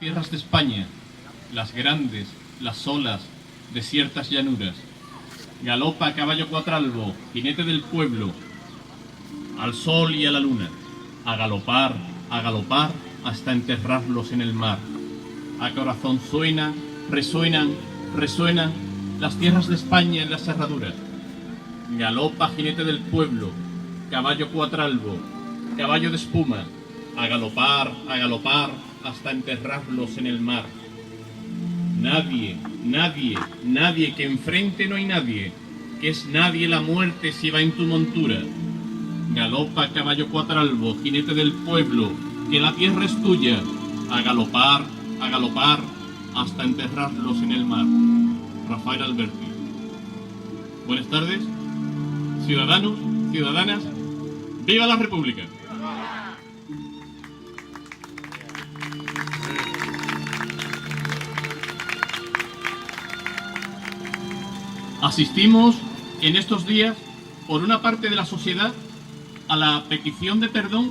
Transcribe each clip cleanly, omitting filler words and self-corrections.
Tierras de España, las grandes, las solas, desiertas llanuras. Galopa a caballo cuatralbo, jinete del pueblo, al sol y a la luna. A galopar, hasta enterrarlos en el mar. A corazón suenan, resuenan, resuenan las tierras de España en las herraduras. Galopa, jinete del pueblo, caballo cuatralbo, caballo de espuma. A galopar, hasta enterrarlos en el mar. Nadie, que enfrente no hay nadie, que es nadie la muerte si va en tu montura. Galopa, caballo cuatralbo, jinete del pueblo, que la tierra es tuya. A galopar, hasta enterrarlos en el mar. Rafael Alberti. Buenas tardes, ciudadanos, ciudadanas. ¡Viva la República! Asistimos en estos días, por una parte de la sociedad, a la petición de perdón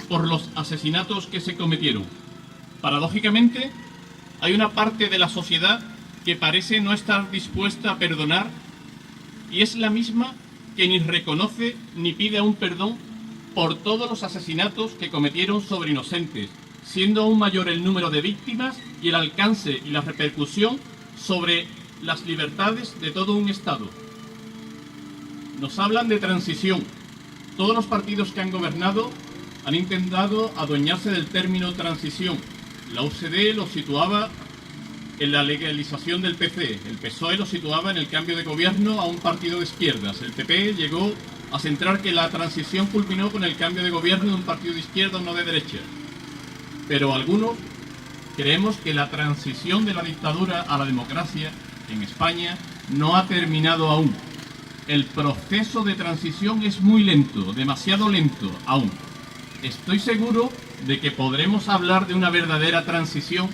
por los asesinatos que se cometieron. Paradójicamente, hay una parte de la sociedad que parece no estar dispuesta a perdonar, y es la misma que ni reconoce ni pide un perdón por todos los asesinatos que cometieron sobre inocentes, siendo aún mayor el número de víctimas y el alcance y la repercusión sobre las libertades de todo un Estado. Nos hablan de transición. Todos los partidos que han gobernado han intentado adueñarse del término transición. La UCD lo situaba en la legalización del PC, el PSOE lo situaba en el cambio de gobierno a un partido de izquierdas, el PP llegó a centrar que la transición culminó con el cambio de gobierno de un partido de izquierda, no de derecha. Pero algunos creemos que la transición de la dictadura a la democracia en España no ha terminado aún. El proceso de transición es muy lento, demasiado lento aún. Estoy seguro de que podremos hablar de una verdadera transición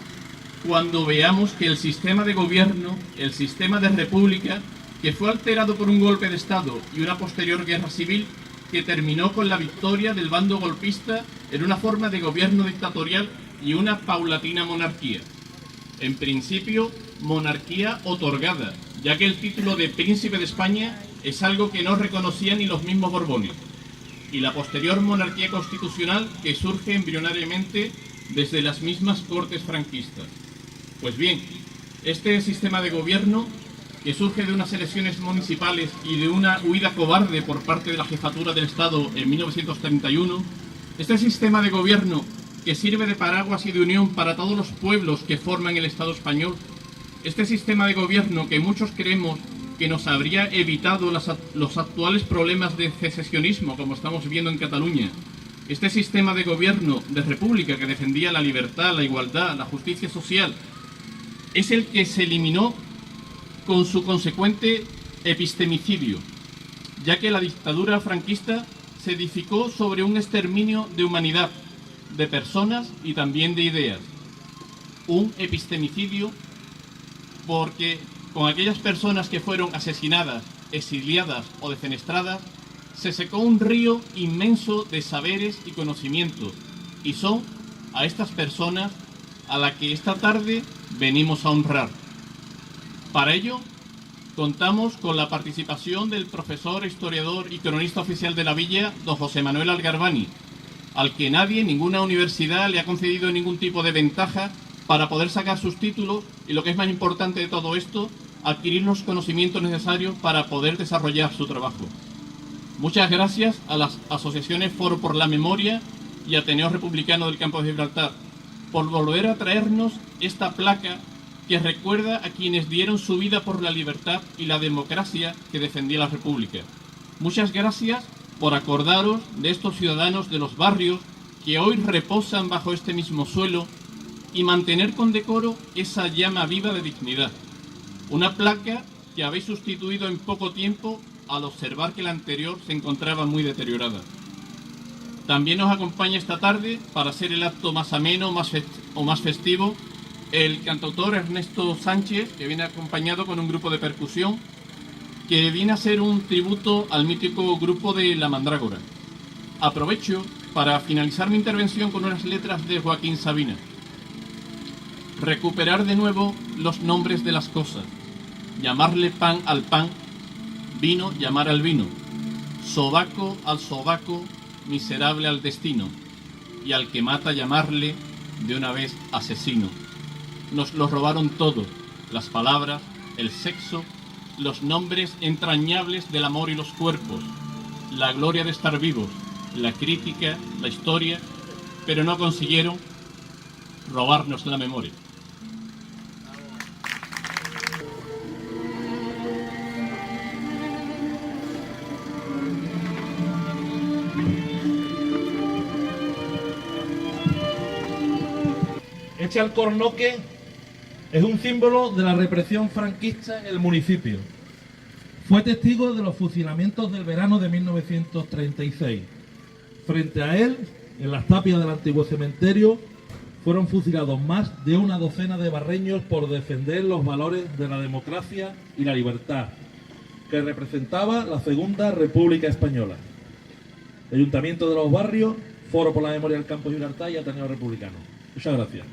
cuando veamos que el sistema de gobierno, el sistema de república, que fue alterado por un golpe de Estado y una posterior guerra civil que terminó con la victoria del bando golpista en una forma de gobierno dictatorial y una paulatina monarquía. En principio, monarquía otorgada, ya que el título de príncipe de España es algo que no reconocían ni los mismos Borbones, y la posterior monarquía constitucional que surge embrionariamente desde las mismas cortes franquistas. Pues bien, este sistema de gobierno, que surge de unas elecciones municipales y de una huida cobarde por parte de la jefatura del Estado en 1931, este sistema de gobierno que sirve de paraguas y de unión para todos los pueblos que forman el Estado español, este sistema de gobierno que muchos creemos que nos habría evitado los actuales problemas de secesionismo como estamos viendo en Cataluña, este sistema de gobierno de república que defendía la libertad, la igualdad, la justicia social, es el que se eliminó con su consecuente epistemicidio, ya que la dictadura franquista se edificó sobre un exterminio de humanidad, de personas y también de ideas. Un epistemicidio porque con aquellas personas que fueron asesinadas, exiliadas o defenestradas, se secó un río inmenso de saberes y conocimientos, y son a estas personas a las que esta tarde venimos a honrar. Para ello, contamos con la participación del profesor, historiador y cronista oficial de la Villa, don José Manuel Algarvani, al que nadie, ninguna universidad le ha concedido ningún tipo de ventaja para poder sacar sus títulos y, lo que es más importante de todo esto, adquirir los conocimientos necesarios para poder desarrollar su trabajo. Muchas gracias a las asociaciones Foro por la Memoria y Ateneo Republicano del Campo de Gibraltar por volver a traernos esta placa que recuerda a quienes dieron su vida por la libertad y la democracia que defendía la República. Muchas gracias por acordaros de estos ciudadanos de los barrios que hoy reposan bajo este mismo suelo y mantener con decoro esa llama viva de dignidad. Una placa que habéis sustituido en poco tiempo al observar que la anterior se encontraba muy deteriorada. También nos acompaña esta tarde, para hacer el acto más ameno más festivo, el cantautor Ernesto Sánchez, que viene acompañado con un grupo de percusión, que viene a ser un tributo al mítico grupo de La Mandrágora. Aprovecho para finalizar mi intervención con unas letras de Joaquín Sabina. recuperar de nuevo los nombres de las cosas, llamarle pan al pan, vino llamar al vino, sobaco al sobaco, miserable al destino, y al que mata llamarle de una vez asesino. Nos lo robaron todo, las palabras, el sexo, los nombres entrañables del amor y los cuerpos, la gloria de estar vivos, la crítica, la historia, pero no consiguieron robarnos la memoria. Este alcornoque es un símbolo de la represión franquista en el municipio. Fue testigo de los fusilamientos del verano de 1936. Frente a él, en las tapias del antiguo cementerio, fueron fusilados más de una docena de barreños por defender los valores de la democracia y la libertad, que representaba la Segunda República Española. Ayuntamiento de los Barrios, Foro por la Memoria del Campo y Gibraltar y Ateneo Republicano. Muchas gracias.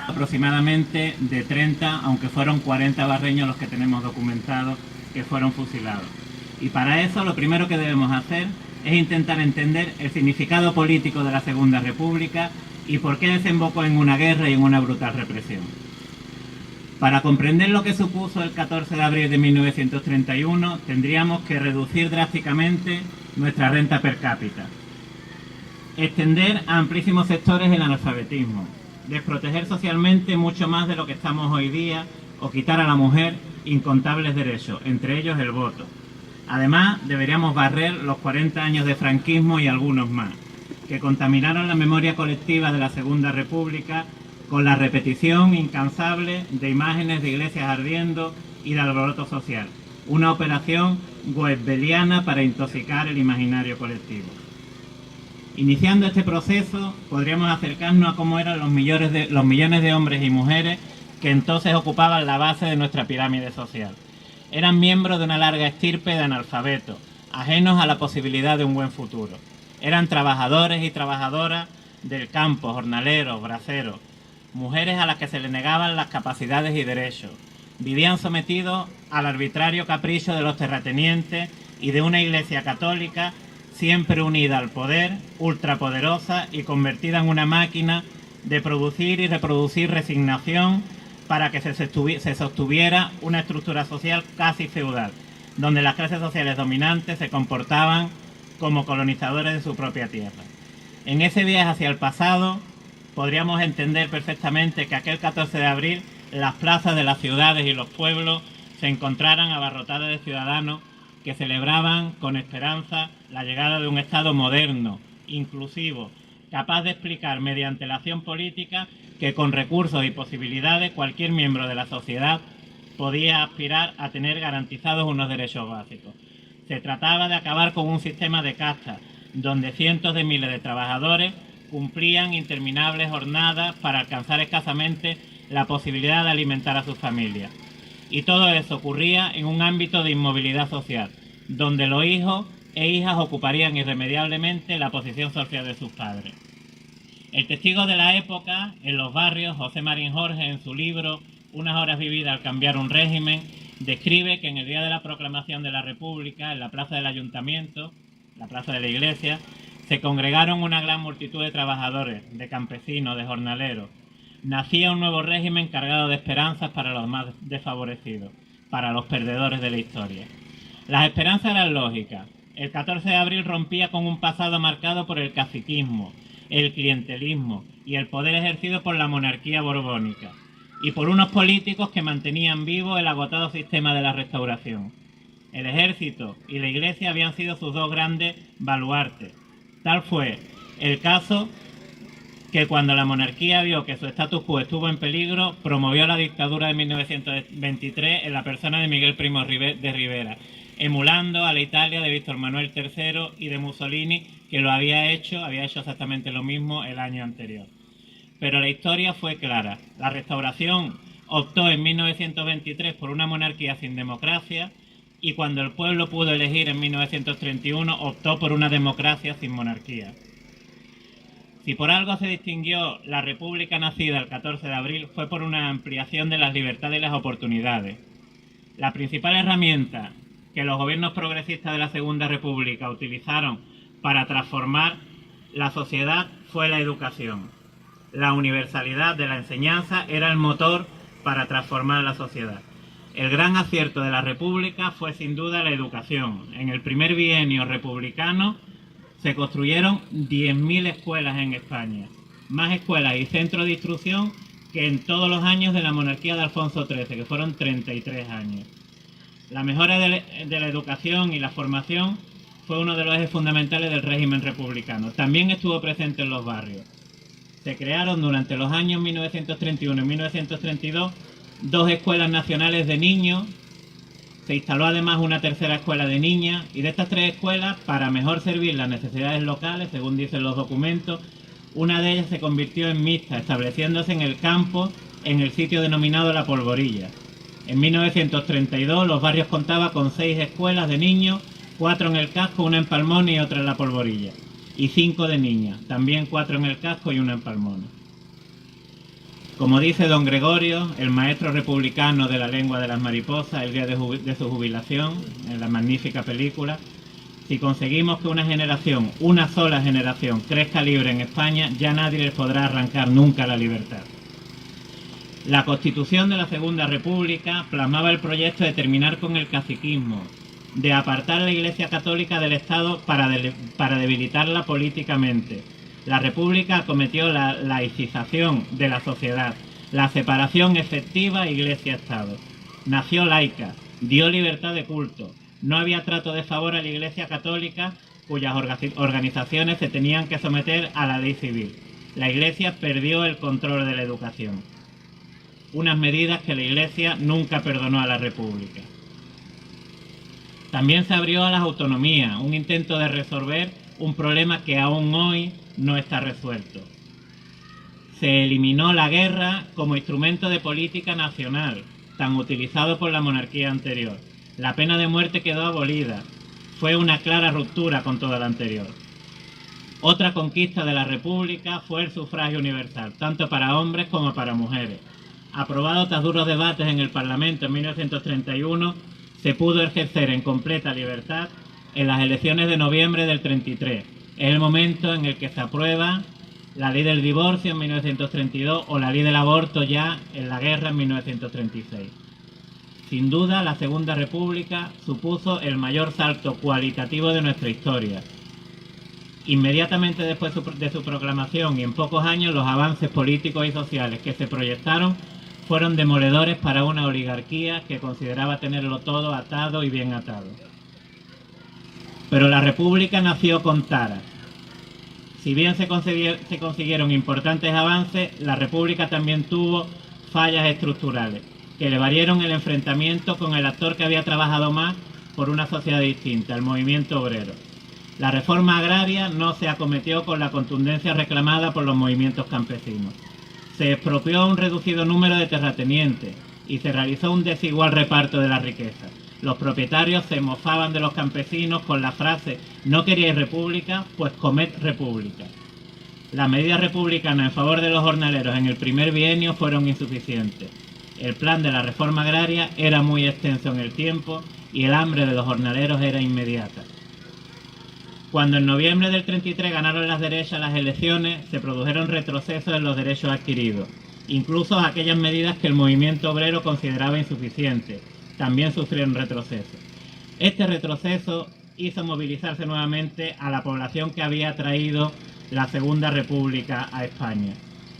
Aproximadamente de 30, aunque fueron 40 barreños los que tenemos documentados que fueron fusilados. Y para eso lo primero que debemos hacer es intentar entender el significado político de la Segunda República y por qué desembocó en una guerra y en una brutal represión. Para comprender lo que supuso el 14 de abril de 1931, tendríamos que reducir drásticamente nuestra renta per cápita, extender a amplísimos sectores el analfabetismo, desproteger socialmente mucho más de lo que estamos hoy día o quitar a la mujer incontables derechos, entre ellos el voto. Además, deberíamos barrer los 40 años de franquismo y algunos más, que contaminaron la memoria colectiva de la Segunda República con la repetición incansable de imágenes de iglesias ardiendo y de alboroto social, una operación goebbeliana para intoxicar el imaginario colectivo. Iniciando este proceso, podríamos acercarnos a cómo eran los millones de hombres y mujeres que entonces ocupaban la base de nuestra pirámide social. Eran miembros de una larga estirpe de analfabetos, ajenos a la posibilidad de un buen futuro. Eran trabajadores y trabajadoras del campo, jornaleros, braceros, mujeres a las que se les negaban las capacidades y derechos. Vivían sometidos al arbitrario capricho de los terratenientes y de una iglesia católica siempre unida al poder, ultrapoderosa y convertida en una máquina de producir y reproducir resignación para que se sostuviera una estructura social casi feudal, donde las clases sociales dominantes se comportaban como colonizadores de su propia tierra. En ese viaje hacia el pasado, podríamos entender perfectamente que aquel 14 de abril las plazas de las ciudades y los pueblos se encontraran abarrotadas de ciudadanos que celebraban con esperanza la llegada de un Estado moderno, inclusivo, capaz de explicar mediante la acción política que con recursos y posibilidades cualquier miembro de la sociedad podía aspirar a tener garantizados unos derechos básicos. Se trataba de acabar con un sistema de castas, donde cientos de miles de trabajadores cumplían interminables jornadas para alcanzar escasamente la posibilidad de alimentar a sus familias. Y todo eso ocurría en un ámbito de inmovilidad social, donde los hijos e hijas ocuparían irremediablemente la posición social de sus padres. El testigo de la época en los barrios, José Marín Jorge, en su libro Unas horas vividas al cambiar un régimen, describe que en el día de la proclamación de la República, en la plaza del Ayuntamiento, la plaza de la Iglesia, se congregaron una gran multitud de trabajadores, de campesinos, de jornaleros. Nacía un nuevo régimen cargado de esperanzas para los más desfavorecidos, para los perdedores de la historia. Las esperanzas eran lógicas. El 14 de abril rompía con un pasado marcado por el caciquismo, el clientelismo y el poder ejercido por la monarquía borbónica, y por unos políticos que mantenían vivo el agotado sistema de la Restauración. El ejército y la Iglesia habían sido sus dos grandes baluartes. Tal fue el caso que cuando la monarquía vio que su status quo estuvo en peligro, promovió la dictadura de 1923 en la persona de Miguel Primo de Rivera, emulando a la Italia de Víctor Manuel III y de Mussolini, que había hecho exactamente lo mismo el año anterior. Pero la historia fue clara. La Restauración optó en 1923 por una monarquía sin democracia, y cuando el pueblo pudo elegir en 1931, optó por una democracia sin monarquía. Si por algo se distinguió la República nacida el 14 de abril, fue por una ampliación de las libertades y las oportunidades. La principal herramienta que los gobiernos progresistas de la Segunda República utilizaron para transformar la sociedad fue la educación. La universalidad de la enseñanza era el motor para transformar la sociedad. El gran acierto de la República fue sin duda la educación. En el primer bienio republicano se construyeron 10.000 escuelas en España, más escuelas y centros de instrucción que en todos los años de la monarquía de Alfonso XIII, que fueron 33 años. La mejora de la educación y la formación fue uno de los ejes fundamentales del régimen republicano. También estuvo presente en los barrios. Se crearon durante los años 1931 y 1932 2 escuelas nacionales de niños. Se instaló además una tercera escuela de niñas, y de estas 3 escuelas, para mejor servir las necesidades locales, según dicen los documentos, una de ellas se convirtió en mixta, estableciéndose en el campo, en el sitio denominado La Polvorilla. En 1932 los barrios contaban con 6 escuelas de niños, 4 en el casco, una en Palmón y otra en La Polvorilla, y 5 de niñas, también 4 en el casco y una en Palmón. Como dice don Gregorio, el maestro republicano de la lengua de las mariposas, el día de su jubilación, en la magnífica película, si conseguimos que una generación, una sola generación, crezca libre en España, ya nadie les podrá arrancar nunca la libertad. La Constitución de la Segunda República plasmaba el proyecto de terminar con el caciquismo, de apartar a la Iglesia Católica del Estado para debilitarla políticamente. La República acometió la laicización de la sociedad, la separación efectiva Iglesia-Estado. Nació laica, dio libertad de culto. No había trato de favor a la Iglesia Católica, cuyas organizaciones se tenían que someter a la ley civil. La Iglesia perdió el control de la educación. Unas medidas que la Iglesia nunca perdonó a la República. También se abrió a las autonomías, un intento de resolver un problema que aún hoy no está resuelto. Se eliminó la guerra como instrumento de política nacional, tan utilizado por la monarquía anterior. La pena de muerte quedó abolida. Fue una clara ruptura con todo lo anterior. Otra conquista de la República fue el sufragio universal, tanto para hombres como para mujeres. Aprobado tras duros debates en el Parlamento en 1931, se pudo ejercer en completa libertad en las elecciones de noviembre del 33. Es el momento en el que se aprueba la ley del divorcio en 1932 o la ley del aborto ya en la guerra en 1936. Sin duda, la Segunda República supuso el mayor salto cualitativo de nuestra historia. Inmediatamente después de su proclamación y en pocos años, los avances políticos y sociales que se proyectaron fueron demoledores para una oligarquía que consideraba tenerlo todo atado y bien atado. Pero la República nació con taras. Si bien se consiguieron importantes avances, la República también tuvo fallas estructurales. que le valieron el enfrentamiento con el actor que había trabajado más por una sociedad distinta, el movimiento obrero. La reforma agraria no se acometió con la contundencia reclamada por los movimientos campesinos. Se expropió a un reducido número de terratenientes y se realizó un desigual reparto de la riqueza. Los propietarios se mofaban de los campesinos con la frase «No queríais república, pues comed república». Las medidas republicanas en favor de los jornaleros en el primer bienio fueron insuficientes. El plan de la reforma agraria era muy extenso en el tiempo y el hambre de los jornaleros era inmediata. Cuando en noviembre del 33 ganaron las derechas las elecciones, se produjeron retrocesos en los derechos adquiridos. Incluso aquellas medidas que el movimiento obrero consideraba insuficientes también sufrieron retrocesos. Este retroceso hizo movilizarse nuevamente a la población que había traído la Segunda República a España.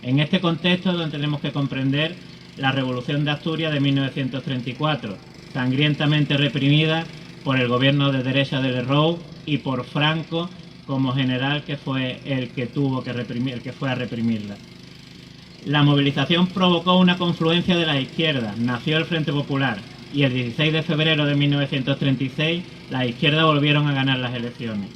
En este contexto es donde tenemos que comprender la Revolución de Asturias de 1934, sangrientamente reprimida por el gobierno de derecha de Lerroux y por Franco como general que fue el que fue a reprimirla. La movilización provocó una confluencia de las izquierdas, nació el Frente Popular y el 16 de febrero de 1936 las izquierdas volvieron a ganar las elecciones.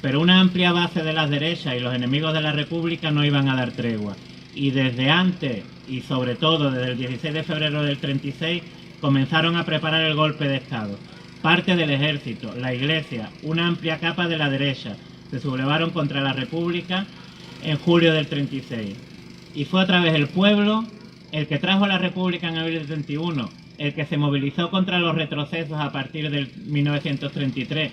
Pero una amplia base de las derechas y los enemigos de la República no iban a dar tregua. Y desde antes, y sobre todo desde el 16 de febrero del 36, comenzaron a preparar el golpe de Estado. Parte del ejército, la Iglesia, una amplia capa de la derecha, se sublevaron contra la República en julio del 36. Y fue a través del pueblo el que trajo la República en abril del 31, el que se movilizó contra los retrocesos a partir del 1933,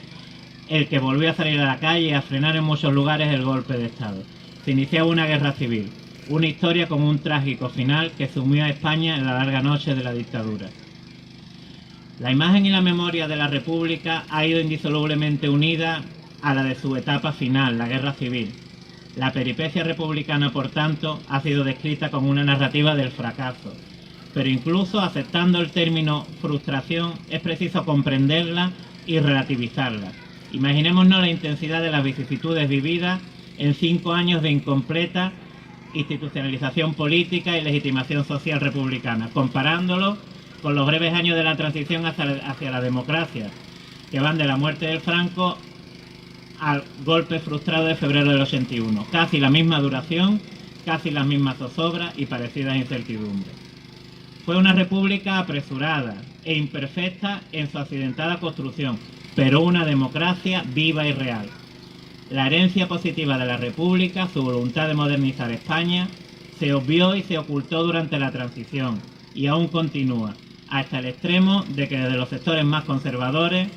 el que volvió a salir a la calle y a frenar en muchos lugares el golpe de Estado. Se iniciaba una guerra civil, una historia con un trágico final que sumió a España en la larga noche de la dictadura. La imagen y la memoria de la República ha ido indisolublemente unida a la de su etapa final, la guerra civil. La peripecia republicana, por tanto, ha sido descrita como una narrativa del fracaso. Pero incluso aceptando el término frustración, es preciso comprenderla y relativizarla. Imaginémonos la intensidad de las vicisitudes vividas en 5 años de incompleta institucionalización política y legitimación social republicana, comparándolo con los breves años de la transición hacia la democracia, que van de la muerte del Franco al golpe frustrado de febrero del 81. Casi la misma duración, casi las mismas zozobras y parecidas incertidumbres. Fue una república apresurada e imperfecta en su accidentada construcción, pero una democracia viva y real. La herencia positiva de la República, su voluntad de modernizar España, se obvió y se ocultó durante la transición, y aún continúa, hasta el extremo de que desde los sectores más conservadores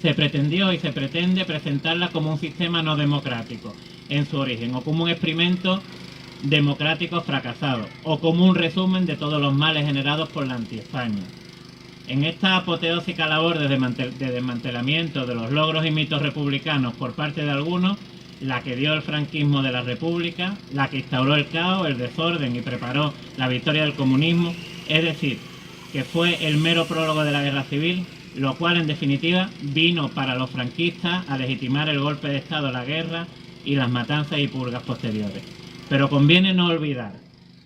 se pretendió y se pretende presentarla como un sistema no democrático en su origen, o como un experimento democrático fracasado, o como un resumen de todos los males generados por la anti-España. En esta apoteósica labor de desmantelamiento de los logros y mitos republicanos por parte de algunos, la que dio el franquismo de la República, la que instauró el caos, el desorden y preparó la victoria del comunismo, es decir, que fue el mero prólogo de la guerra civil, lo cual en definitiva vino para los franquistas a legitimar el golpe de Estado, la guerra y las matanzas y purgas posteriores. Pero conviene no olvidar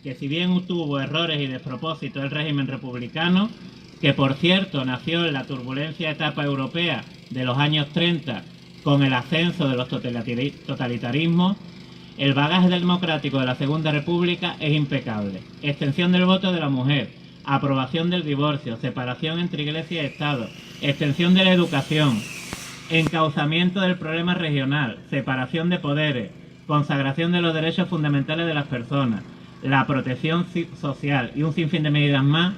que si bien tuvo errores y despropósitos el régimen republicano, que por cierto nació en la turbulencia etapa europea de los años 30 con el ascenso de los totalitarismos, el bagaje democrático de la Segunda República es impecable. Extensión del voto de la mujer, aprobación del divorcio, separación entre Iglesia y Estado, extensión de la educación, encauzamiento del problema regional, separación de poderes, consagración de los derechos fundamentales de las personas, la protección social y un sinfín de medidas más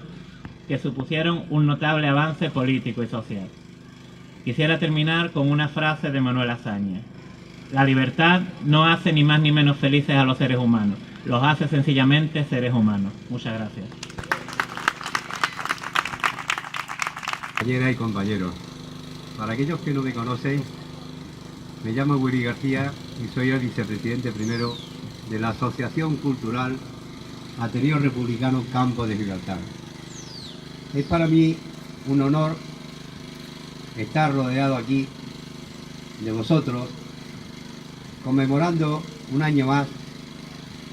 que supusieron un notable avance político y social. Quisiera terminar con una frase de Manuel Azaña. La libertad no hace ni más ni menos felices a los seres humanos, los hace sencillamente seres humanos. Muchas gracias. Compañeras y compañeros, para aquellos que no me conocen, me llamo Willy García y soy el vicepresidente primero de la Asociación Cultural Ateneo Republicano Campo de Gibraltar. Es para mí un honor estar rodeado aquí de vosotros, conmemorando un año más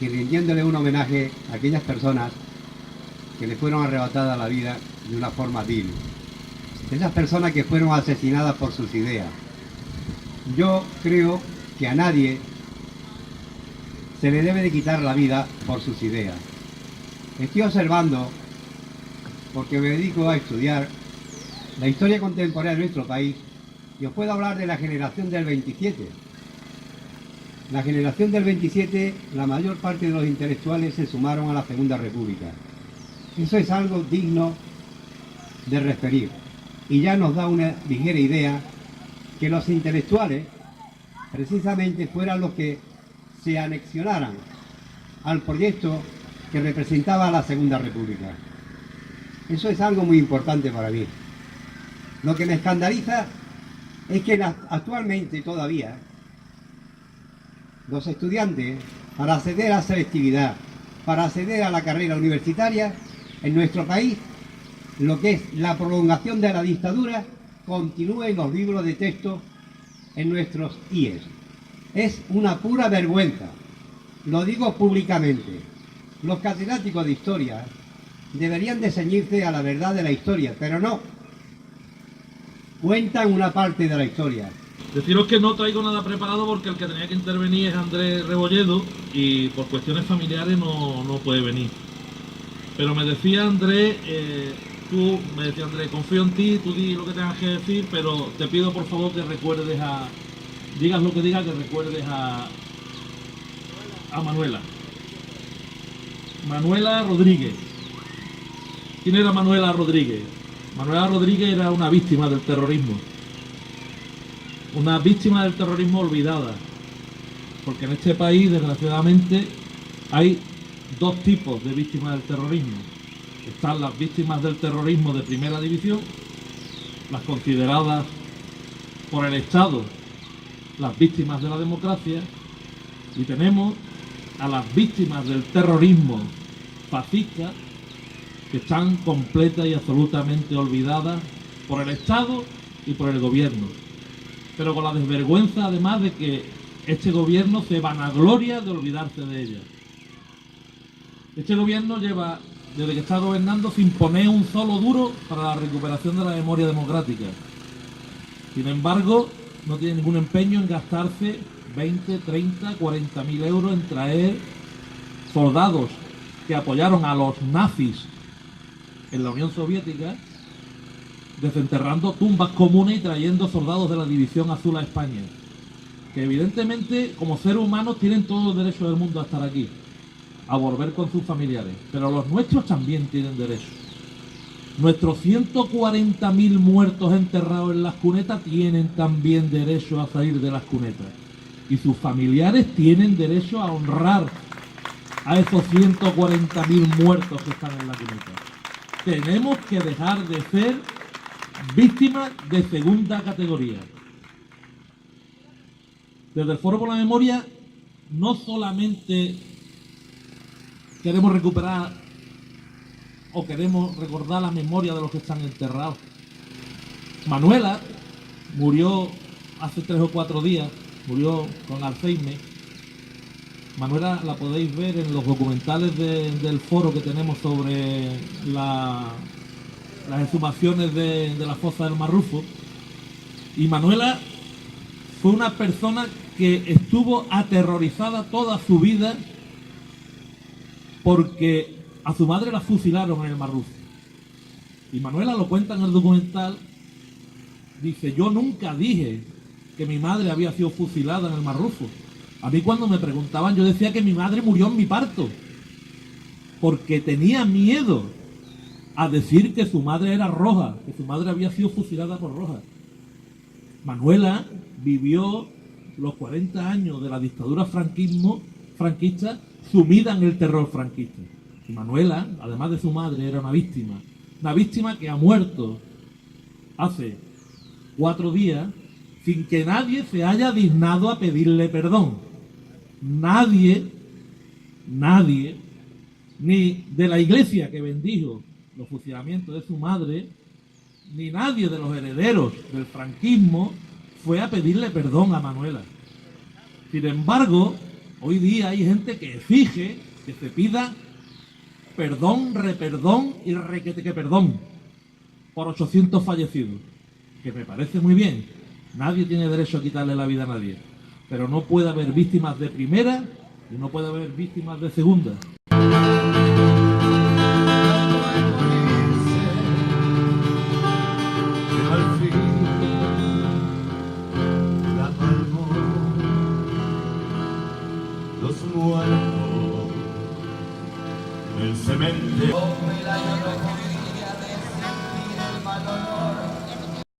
y rindiéndole un homenaje a aquellas personas que le fueron arrebatadas la vida de una forma vil. Esas personas que fueron asesinadas por sus ideas. Yo creo que a nadie se le debe de quitar la vida por sus ideas. Estoy observando, porque me dedico a estudiar la historia contemporánea de nuestro país, y os puedo hablar de la generación del 27. La generación del 27, la mayor parte de los intelectuales se sumaron a la Segunda República. Eso es algo digno de referir. Y ya nos da una ligera idea que los intelectuales precisamente fueran los que se anexionaran al proyecto que representaba la Segunda República. Eso es algo muy importante para mí. Lo que me escandaliza es que actualmente todavía los estudiantes, para acceder a la selectividad, para acceder a la carrera universitaria, en nuestro país, lo que es la prolongación de la dictadura, continúe en los libros de texto en nuestros IES. Es una pura vergüenza, lo digo públicamente. Los catedráticos de historia deberían de ceñirse a la verdad de la historia, pero no. Cuentan una parte de la historia. Deciros que no traigo nada preparado porque el que tenía que intervenir es Andrés Rebolledo y por cuestiones familiares no puede venir. Pero me decía Andrés, confío en ti, tú di lo que tengas que decir, pero te pido por favor que recuerdes digas lo que digas, que recuerdes a Manuela. Manuela Rodríguez. ¿Quién era Manuela Rodríguez? Manuela Rodríguez era una víctima del terrorismo. Una víctima del terrorismo olvidada. Porque en este país, desgraciadamente, hay dos tipos de víctimas del terrorismo. Están las víctimas del terrorismo de primera división, las consideradas por el Estado las víctimas de la democracia, y tenemos a las víctimas del terrorismo fascista, que están completa y absolutamente olvidadas por el Estado y por el gobierno, pero con la desvergüenza además de que este gobierno se vanagloria de olvidarse de ellas. Este gobierno lleva, desde que está gobernando, sin poner un solo duro para la recuperación de la memoria democrática. Sin embargo, no tiene ningún empeño en gastarse 20, 30, 40.000 euros en traer soldados que apoyaron a los nazis en la Unión Soviética, desenterrando tumbas comunes y trayendo soldados de la División Azul a España, que evidentemente como seres humanos tienen todo el derecho del mundo a estar aquí, a volver con sus familiares, pero los nuestros también tienen derecho. Nuestros 140.000 muertos enterrados en las cunetas tienen también derecho a salir de las cunetas, y sus familiares tienen derecho a honrar a esos 140.000 muertos que están en la cuneta. Tenemos que dejar de ser víctimas de segunda categoría. Desde el Foro por la Memoria no solamente queremos recuperar o queremos recordar la memoria de los que están enterrados. Manuela murió hace 3 o 4 días, murió con Alzheimer. Manuela la podéis ver en los documentales del foro que tenemos sobre las exhumaciones de la fosa del Marrufo. Y Manuela fue una persona que estuvo aterrorizada toda su vida porque a su madre la fusilaron en el Marrufo. Y Manuela lo cuenta en el documental. Dice: yo nunca dije que mi madre había sido fusilada en el Marrufo. A mí cuando me preguntaban yo decía que mi madre murió en mi parto, porque tenía miedo a decir que su madre era roja, que su madre había sido fusilada por roja. Manuela vivió los 40 años de la dictadura franquista sumida en el terror franquista. Y Manuela, además de su madre, era una víctima que ha muerto hace 4 días sin que nadie se haya dignado a pedirle perdón. Nadie, ni de la iglesia que bendijo los fusilamientos de su madre, ni nadie de los herederos del franquismo fue a pedirle perdón a Manuela. Sin embargo, hoy día hay gente que exige que se pida perdón, reperdón y requete que perdón por 800 fallecidos. Que me parece muy bien. Nadie tiene derecho a quitarle la vida a nadie. Pero no puede haber víctimas de primera y no puede haber víctimas de segunda. Los muertos del cementerio.